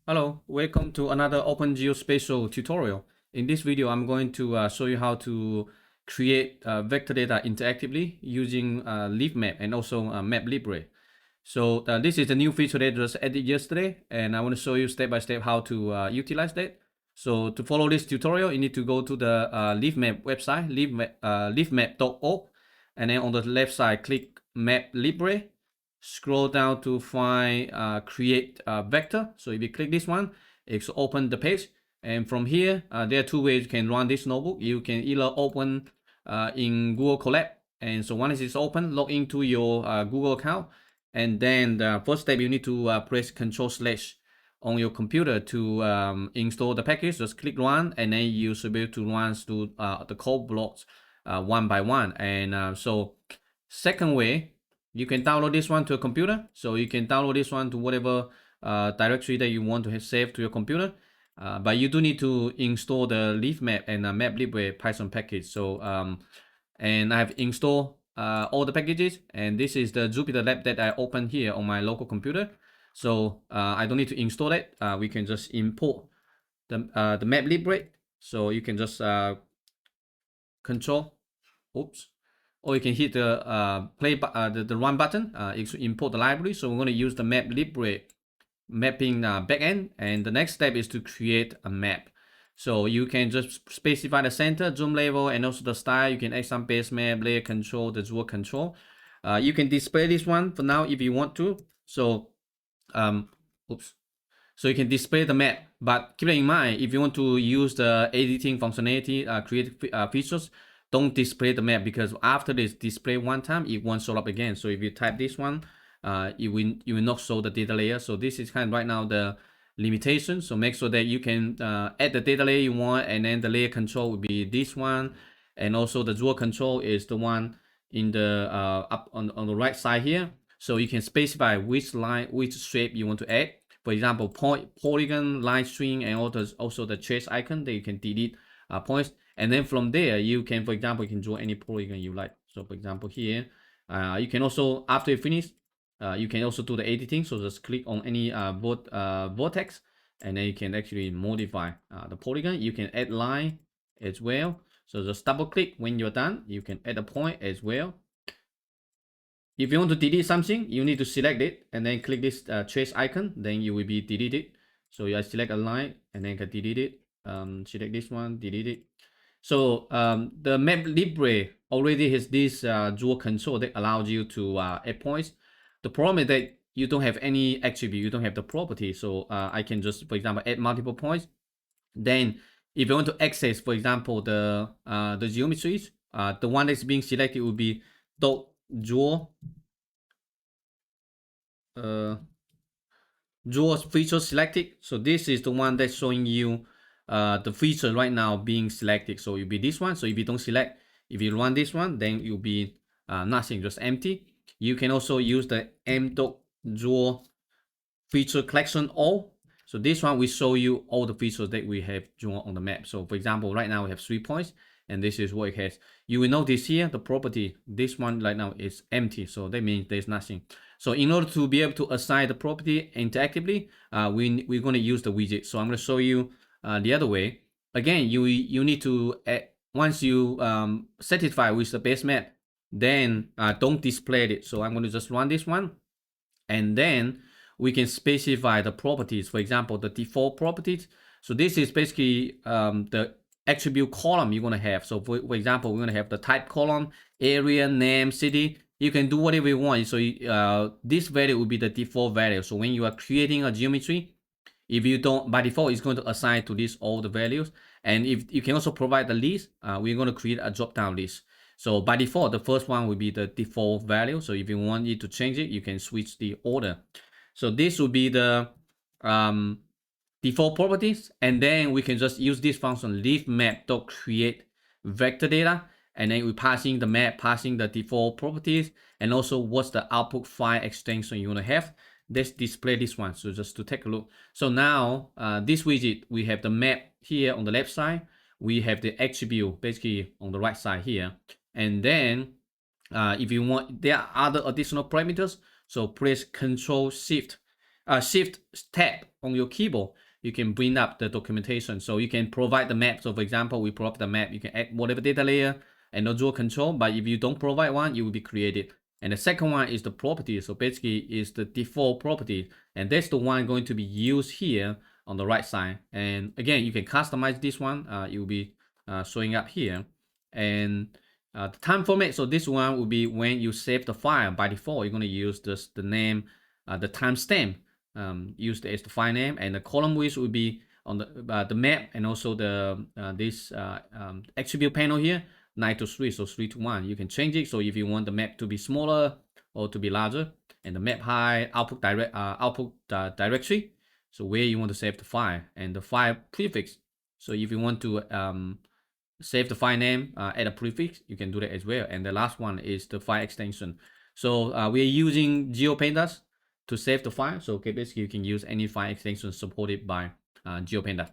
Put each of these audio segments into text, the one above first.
Hello, welcome to another Open Geospatial tutorial. In this video, I'm going to show you how to create vector data interactively using Leafmap and also MapLibre. So this is a new feature that was added yesterday, and I want to show you step by step how to utilize that. So to follow this tutorial, you need to go to the Leafmap website, leafmap.org, and then on the left side, click MapLibre. Scroll down to find create vector. So if you click this one, it's open the page. And from here, there are two ways you can run this notebook. You can either open in Google Colab. And so once it's open, log into your Google account. And then the first step, you need to press Control/ on your computer to install the package. Just click run, and then you should be able to run through the code blocks one by one. And so second way, you can download this one to a computer. So you can download this one to whatever directory that you want to have saved to your computer. But you do need to install the Leafmap and MapLibre Python package. So and I have installed all the packages, and this is the Jupyter Lab that I opened here on my local computer. So I don't need to install it. We can just import the MapLibre. So you can just control, oops, or you can hit the the run button. To import the library. So we're going to use the MapLibre mapping backend, and the next step is to create a map. So you can just specify the center, zoom level, and also the style. You can add some base map, layer control, the draw control. You can display this one for now if you want to. So oops. So you can display the map, but keep in mind, if you want to use the editing functionality, create features, don't display the map, because after this display one time, it won't show up again. So if you type this one, it will not show the data layer. So this is kind of right now the limitation. So make sure that you can add the data layer you want, and then the layer control will be this one, and also the draw control is the one in the up on the right side here. So you can specify which line, which shape you want to add. For example, polygon, line string, and also the trace icon that you can delete points. And then from there, you can, for example, you can draw any polygon you like. So for example, here, you can also, after you finish, you can also do the editing. So just click on any vortex, and then you can actually modify the polygon. You can add line as well. So just double click when you're done. You can add a point as well. If you want to delete something, you need to select it and then click this trace icon, then you will be deleted. So you select a line and then can delete it. Select this one, delete it. So the MapLibre already has this draw control that allows you to add points. The problem is that you don't have any attribute, you don't have the property. So I can just, for example, add multiple points. Then if you want to access, for example, the geometries, the one that's being selected will be dot draw draw feature selected. So this is the one that's showing you the feature right now being selected. So it'll be this one. So if you don't select, if you run this one, then you'll be nothing, just empty. You can also use the m.draw feature collection all. So this one will show you all the features that we have drawn on the map. So for example, right now we have 3 points, and this is what it has. You will notice here the property, this one right now is empty, so that means there's nothing. So in order to be able to assign the property interactively, we're going to use the widget. So I'm going to show you the other way. Again, you need to once you satisfy with the base map, then don't display it. So I'm going to just run this one, and then we can specify the properties. For example, the default properties. So this is basically the attribute column you're going to have. So for example, we're going to have the type column, area, name, city. You can do whatever you want. So this value will be the default value. So when you are creating a geometry, if you don't, by default, it's going to assign to this all the values. And if you can also provide the list, we're going to create a drop-down list. So by default, the first one will be the default value. So if you want it to change it, you can switch the order. So this will be the default properties, and then we can just use this function leafmap.create vector data, and then we passing the map, passing the default properties, and also what's the output file extension you want to have. Let's display this one. So just to take a look. So now this widget, we have the map here on the left side. We have the attribute basically on the right side here. And then if you want, there are other additional parameters. So press Control Shift. Shift tab on your keyboard, you can bring up the documentation. So you can provide the map. So for example, we provide the map, you can add whatever data layer and no dual control, but if you don't provide one, it will be created. And the second one is the property. So basically is the default property, and that's the one going to be used here on the right side. And again, you can customize this one. It will be showing up here. And the time format, so this one will be when you save the file. By default, you're going to use the name, the timestamp used as the file name, and the column width will be on the map, and also the this attribute panel here, 9 to 3, so 3 to 1. You can change it. So if you want the map to be smaller or to be larger, and the map height, output directory, so where you want to save the file, and the file prefix. So if you want to save the file name, add a prefix, you can do that as well. And the last one is the file extension. So we are using GeoPandas to save the file. So okay, basically you can use any file extension supported by GeoPandas.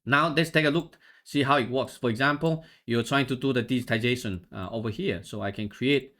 Now let's take a look, see how it works. For example, you're trying to do the digitization over here. So I can create,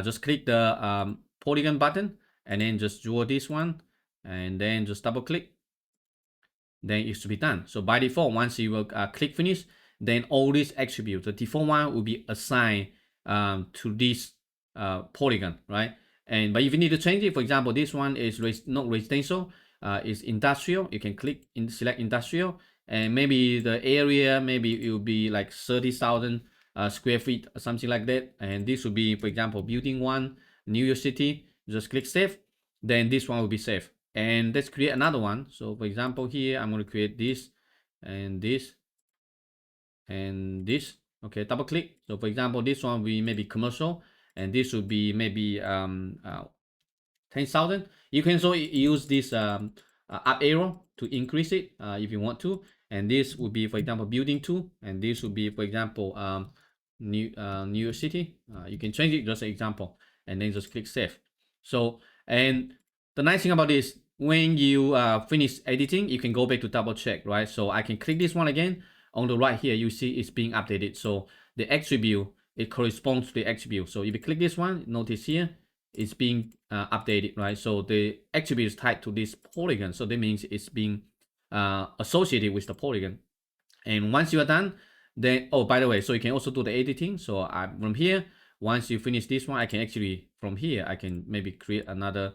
just click the polygon button, and then just draw this one, and then just double click. Then it should be done. So by default, once you will click finish, then all these attributes, the default one will be assigned to this polygon, right? But if you need to change it, for example, this one is not residential, it's industrial. You can click in, select industrial, and maybe the area, maybe it will be like 30,000 square feet or something like that. And this will be, for example, building 1, New York City. Just click save. Then this one will be saved. And let's create another one. So for example, here I'm going to create this and this and this. Okay, double click. So for example, this one will be maybe commercial, and this will be maybe 10,000. You can also use this up arrow to increase it if you want to. And this would be, for example, building 2, and this would be, for example, New York City. You can change it, just an example, and then just click save. So, and the nice thing about this, when you finish editing, you can go back to double check, right? So I can click this one again. On the right here, you see it's being updated. So the attribute, it corresponds to the attribute. So if you click this one, notice here, it's being updated, right? So the attribute is tied to this polygon. So that means it's being associated with the polygon. And once you are done, then, oh, by the way, so you can also do the editing. So from here, once you finish this one, I can actually, from here, I can maybe create another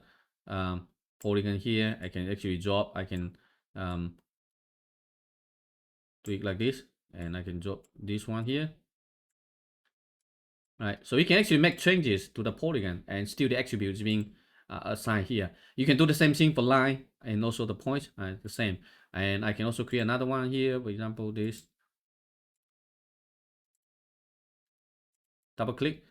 polygon here. I can actually drop, I can do it like this, and I can drop this one here. Right, so you can actually make changes to the polygon, and still the attributes being assigned here. You can do the same thing for line and also the points, the same. And I can also create another one here, for example, this. Double click,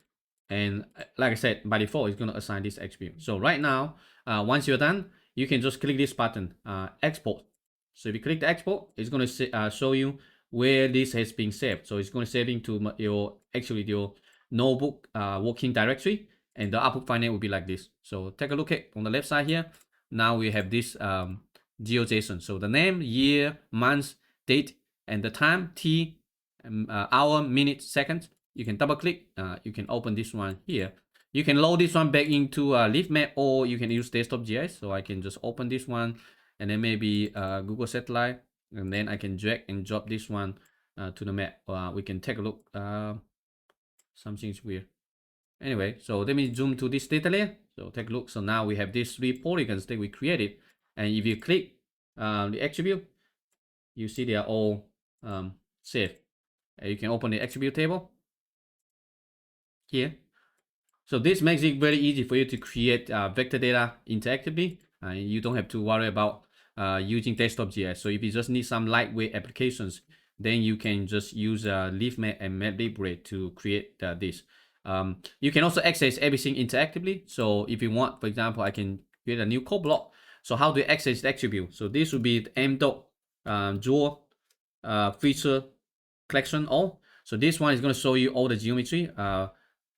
and like I said, by default, it's going to assign this attribute. So right now, once you're done, you can just click this button, export. So if you click the export, it's going to show you where this has been saved. So it's going to save into your notebook working directory, and the output file name will be like this. So take a look at on the left side here. Now we have this GeoJSON. So the name, year, month, date, and the time, T, hour, minute, second. You can double click, you can open this one here. You can load this one back into Leafmap, or you can use desktop GIS. So I can just open this one, and then maybe Google Satellite, and then I can drag and drop this one to the map. We can take a look. Something's weird. Anyway, so let me zoom to this data layer. So take a look. So now we have these 3 polygons that we created, and if you click the attribute, you see they are all saved. You can open the attribute table here. So this makes it very easy for you to create vector data interactively. You don't have to worry about using desktop GIS. So if you just need some lightweight applications, then you can just use Leafmap and MapLibre to create this. You can also access everything interactively. So if you want, for example, I can create a new code block. So how do you access the attribute? So this would be the m.draw feature collection all. So this one is going to show you all the geometry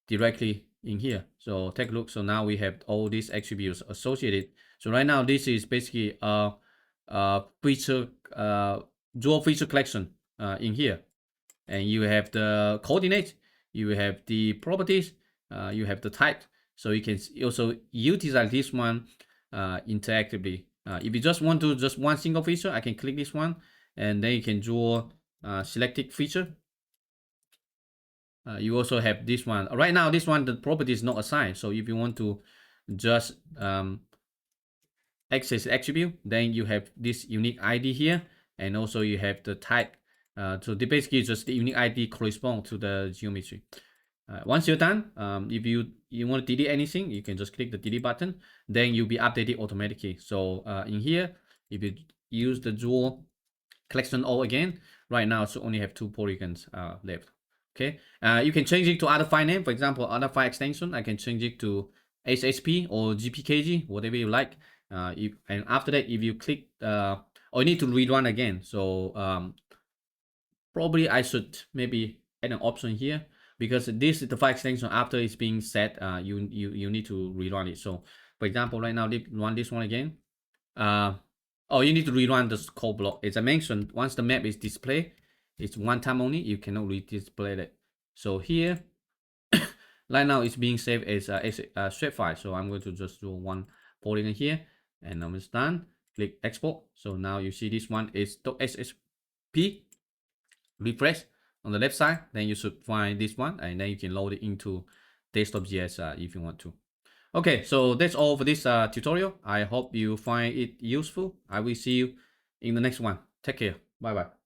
directly in here. So take a look. So now we have all these attributes associated. So right now this is basically a feature draw feature collection in here, and you have the coordinates, you have the properties, you have the type. So you can also utilize this one interactively If you just want to just one single feature, I can click this one, and then you can draw selected feature. You also have this one. Right now, this one, the property is not assigned. So if you want to just access attribute, then you have this unique ID here, and also you have the type. So they basically just the unique ID correspond to the geometry. Once you're done, if you want to delete anything, you can just click the delete button. Then you'll be updated automatically. So in here, if you use the draw collection all again, right now so only have 2 polygons left. Okay, you can change it to other file name. For example, other file extension, I can change it to HSP or GPKG, whatever you like. And after that, if you click, or you need to rerun again. So probably I should maybe add an option here, because this is the file extension. After it's being set, you need to rerun it. So for example, right now, run this one again. Oh, you need to rerun this code block. As I mentioned, once the map is displayed, it's one time only. You cannot redisplay it. So here, right now it's being saved as a shape file. So I'm going to just do one polygon here, and I'm done. Click export. So now you see this one is .ssp. Refresh on the left side, then you should find this one, and then you can load it into desktop.js if you want to. Okay, so that's all for this tutorial. I hope you find it useful. I will see you in the next one. Take care. Bye bye.